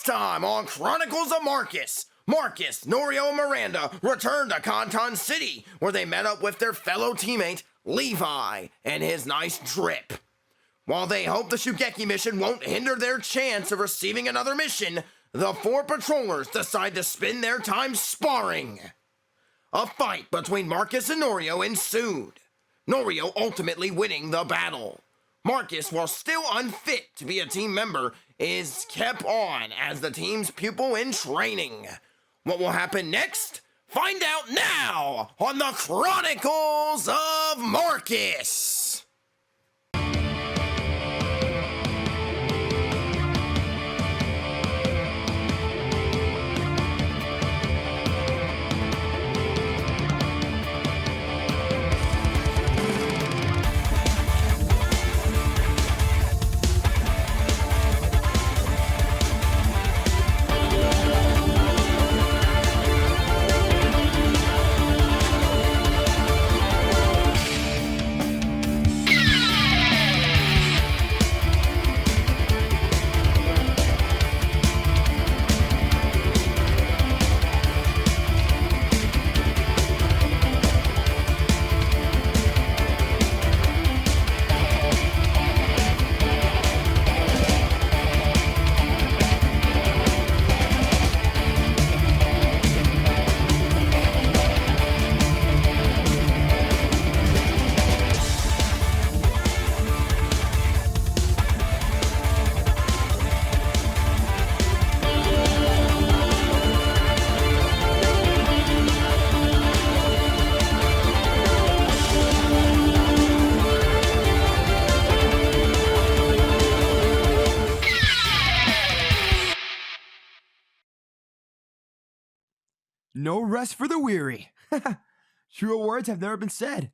Next time on Chronicles of Marcus, Marcus, Norio, and Miranda returned to Canton City, where they met up with their fellow teammate, Levi, and his nice drip. While they hope the Shugeki mission won't hinder their chance of receiving another mission, the four patrollers decide to spend their time sparring. A fight between Marcus and Norio ensued, Norio ultimately winning the battle. Marcus, while still unfit to be a team member, is kept on as the team's pupil in training. What will happen next? Find out now on the Chronicles of Marcus! No rest for the weary. Truer words have never been said.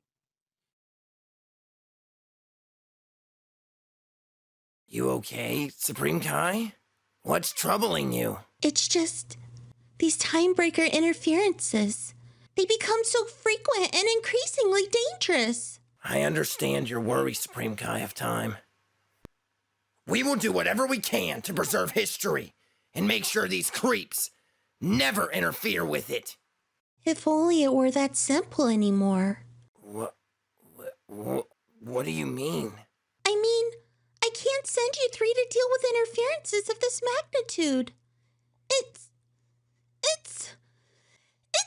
You okay, Supreme Kai? What's troubling you? It's just these time-breaker interferences. They become so frequent and increasingly dangerous. I understand your worry, Supreme Kai of Time. We will do whatever we can to preserve history and make sure these creeps never interfere with it. If only it were that simple anymore. What do you mean? I mean, I can't send you three to deal with interferences of this magnitude. It's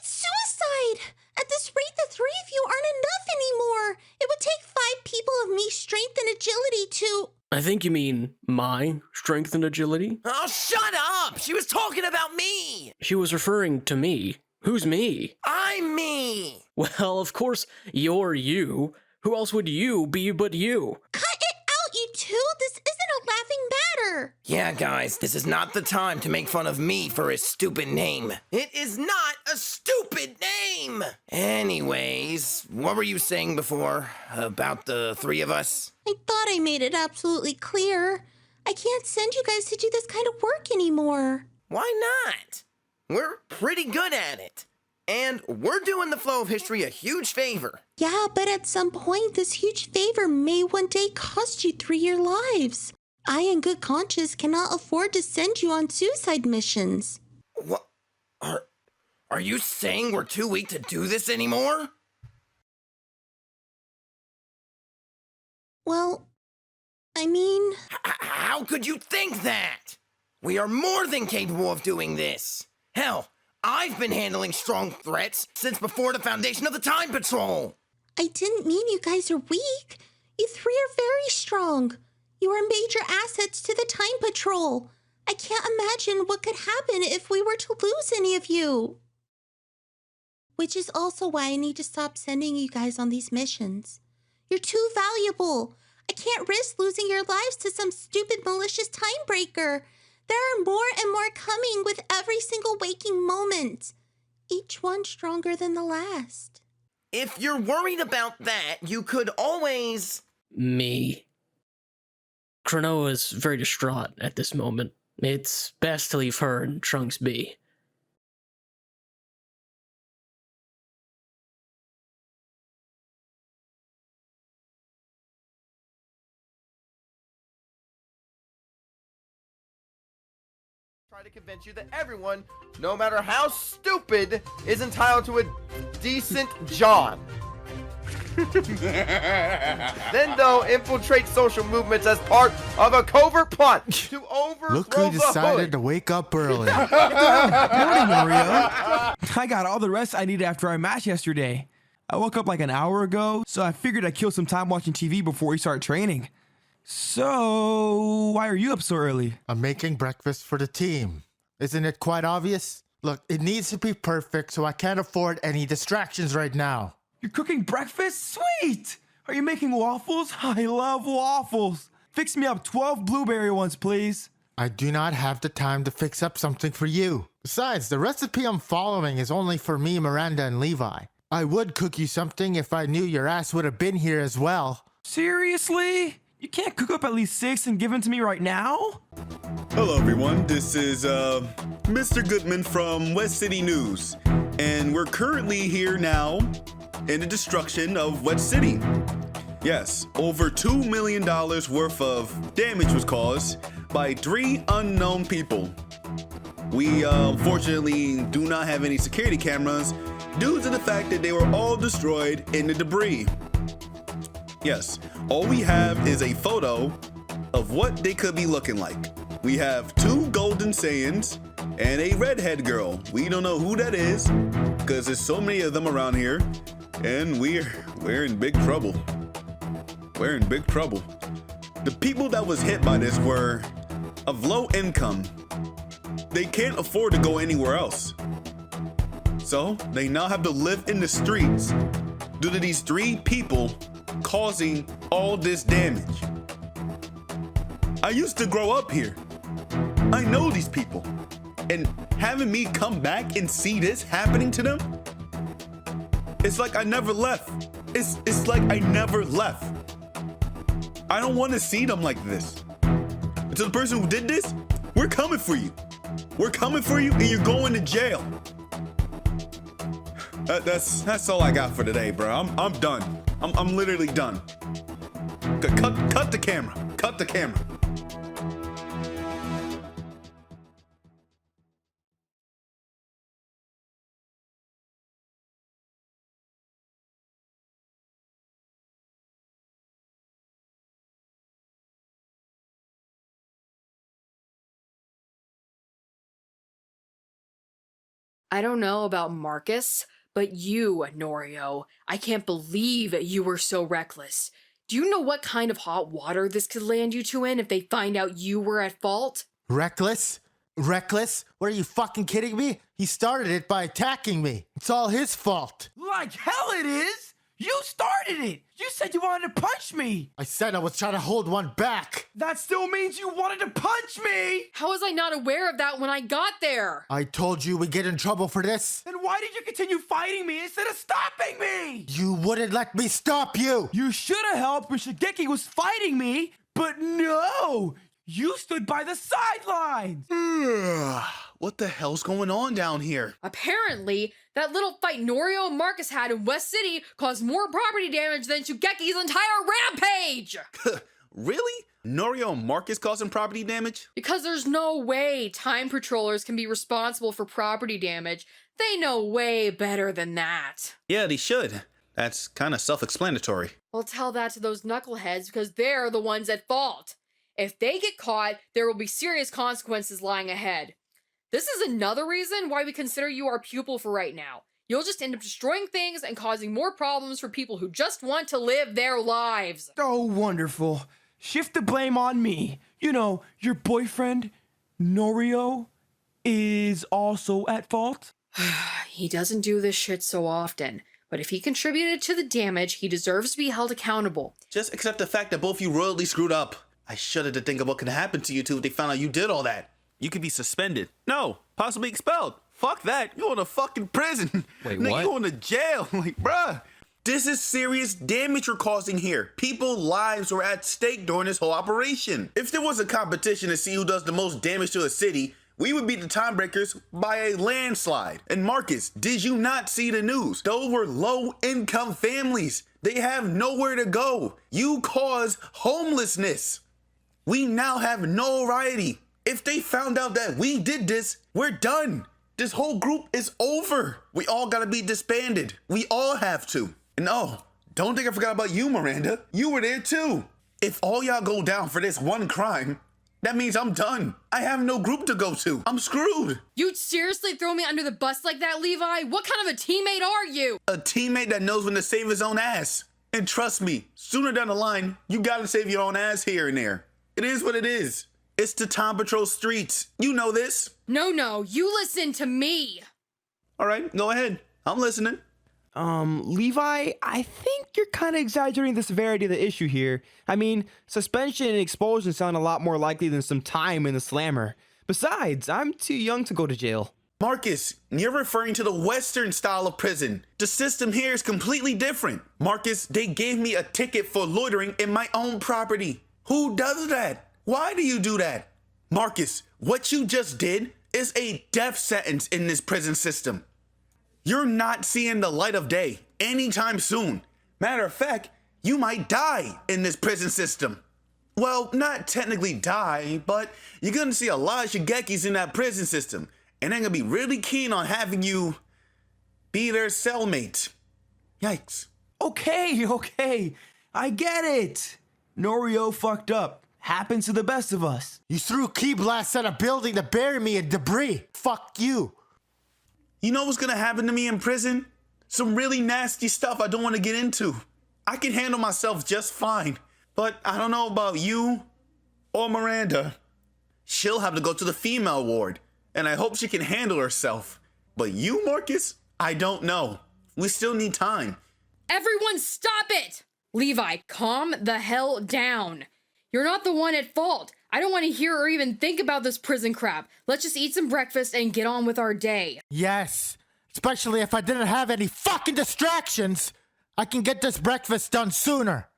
suicide! At this rate, the three of you aren't enough anymore. It would take 5 people of me strength and agility to... I think you mean my strength and agility? Oh, shut up! She was talking about me! She was referring to me. Who's me? I'm me! Well, of course, you're you. Who else would you be but you? Cut it out, you two! This isn't a laughing matter! Yeah, guys, this is not the time to make fun of me for his stupid name. It is not a stupid name! Anyways, what were you saying before about the three of us? I thought I made it absolutely clear. I can't send you guys to do this kind of work anymore. Why not? We're pretty good at it. And we're doing the flow of history a huge favor. Yeah, but at some point, this huge favor may one day cost you 3 your lives. I, in good conscience, cannot afford to send you on suicide missions. What? Are you saying we're too weak to do this anymore? Well, I mean... How could you think that? We are more than capable of doing this. Hell, I've been handling strong threats since before the foundation of the Time Patrol. I didn't mean you guys are weak. You three are very strong. You are major assets to the Time Patrol. I can't imagine what could happen if we were to lose any of you. Which is also why I need to stop sending you guys on these missions. You're too valuable. I can't risk losing your lives to some stupid malicious time breaker. There are more and more coming with every single waking moment. Each one stronger than the last. If you're worried about that, you could always... Me. Cronoa is very distraught at this moment. It's best to leave her and Trunks be. Try to convince you that everyone, no matter how stupid, is entitled to a decent job. Then, though, infiltrate social movements as part of a covert plot to overthrow Look who the decided hood. to wake up early. Morning, Mario. I got all the rest I needed after our match yesterday. I woke up like an hour ago, so I figured I'd kill some time watching TV before we start training. So, why are you up so early? I'm making breakfast for the team. Isn't it quite obvious? Look, it needs to be perfect, so I can't afford any distractions right now. You're cooking breakfast? Sweet! Are you making waffles? I love waffles. Fix me up 12 blueberry ones, please. I do not have the time to fix up something for you. Besides, the recipe I'm following is only for me, Miranda, and Levi. I would cook you something if I knew your ass would have been here as well. Seriously? You can't cook up at least 6 and give them to me right now? Hello everyone, this is Mr. Goodman from West City News, and we're currently here now in the destruction of West City. Yes, over $2 million worth of damage was caused by 3 unknown people. We unfortunately do not have any security cameras due to the fact that they were all destroyed in the debris. Yes, all we have is a photo of what they could be looking like. We have 2 golden Saiyans and a redhead girl. We don't know who that is because there's so many of them around here, and we're in big trouble. We're in big trouble. The people that was hit by this were of low income. They can't afford to go anywhere else. So they now have to live in the streets due to these 3 people causing all this damage. I used to grow up here. I know these people. And having me come back and see this happening to them, it's like I never left. It's like I never left. I don't want to see them like this. And to the person who did this, we're coming for you. We're coming for you, and you're going to jail. That's all I got for today, bro. I'm done. I'm literally done. Cut the camera. Cut the camera. I don't know about Marcus, but you, Norio, I can't believe you were so reckless. Do you know what kind of hot water this could land you two in if they find out you were at fault? Reckless? Reckless? What, are you fucking kidding me? He started it by attacking me. It's all his fault. Like hell it is! You started it! You said you wanted to punch me! I said I was trying to hold one back. That still means you wanted to punch me! How was I not aware of that when I got there? I told you we'd get in trouble for this. Then why did you continue fighting me instead of stopping me? You wouldn't let me stop you. You should have helped when Shigeki was fighting me, but no! You stood by the sidelines! What the hell's going on down here? Apparently, that little fight Norio and Marcus had in West City caused more property damage than Shugeki's entire rampage! Really? Norio and Marcus causing property damage? Because there's no way time patrollers can be responsible for property damage. They know way better than that. Yeah, they should. That's kind of self-explanatory. Well, tell that to those knuckleheads because they're the ones at fault. If they get caught, there will be serious consequences lying ahead. This is another reason why we consider you our pupil for right now. You'll just end up destroying things and causing more problems for people who just want to live their lives. Oh, wonderful. Shift the blame on me. You know, your boyfriend, Norio, is also at fault? He doesn't do this shit so often, but if he contributed to the damage, he deserves to be held accountable. Just accept the fact that both of you royally screwed up. I shudder to think of what could happen to you two if they found out you did all that. You could be suspended. No, possibly expelled. Fuck that. You're going to fucking prison. Wait, Nigga, what? you're going to jail. Like, bruh. This is serious damage you're causing here. People's lives were at stake during this whole operation. If there was a competition to see who does the most damage to a city, we would beat the Timebreakers by a landslide. And Marcus, did you not see the news? Those were low-income families. They have nowhere to go. You caused homelessness. We now have notoriety. If they found out that we did this, we're done. This whole group is over. We all gotta be disbanded. We all have to. And oh, don't think I forgot about you, Miranda. You were there too. If all y'all go down for this one crime, that means I'm done. I have no group to go to. I'm screwed. You'd seriously throw me under the bus like that, Levi? What kind of a teammate are you? A teammate that knows when to save his own ass. And trust me, sooner down the line, you gotta save your own ass here and there. It is what it is. It's the Time Patrol streets. You know this. No, you listen to me. All right, go ahead. I'm listening. Levi, I think you're kind of exaggerating the severity of the issue here. I mean, suspension and expulsion sound a lot more likely than some time in the slammer. Besides, I'm too young to go to jail. Marcus, you're referring to the Western style of prison. The system here is completely different. Marcus, they gave me a ticket for loitering in my own property. Who does that? Why do you do that? Marcus, what you just did is a death sentence in this prison system. You're not seeing the light of day anytime soon. Matter of fact, you might die in this prison system. Well, not technically die, but you're gonna see a lot of Shigekis in that prison system, and they're gonna be really keen on having you be their cellmate. Yikes. Okay, I get it. Norio fucked up. Happens to the best of us. You threw key blasts at a building to bury me in debris. Fuck you. You know what's gonna happen to me in prison? Some really nasty stuff I don't want to get into. I can handle myself just fine, but I don't know about you or Miranda. She'll have to go to the female ward, and I hope she can handle herself. But you, Marcus, I don't know. We still need time. Everyone stop it! Levi, calm the hell down. You're not the one at fault. I don't want to hear or even think about this prison crap. Let's just eat some breakfast and get on with our day. Yes, especially if I didn't have any fucking distractions. I can get this breakfast done sooner.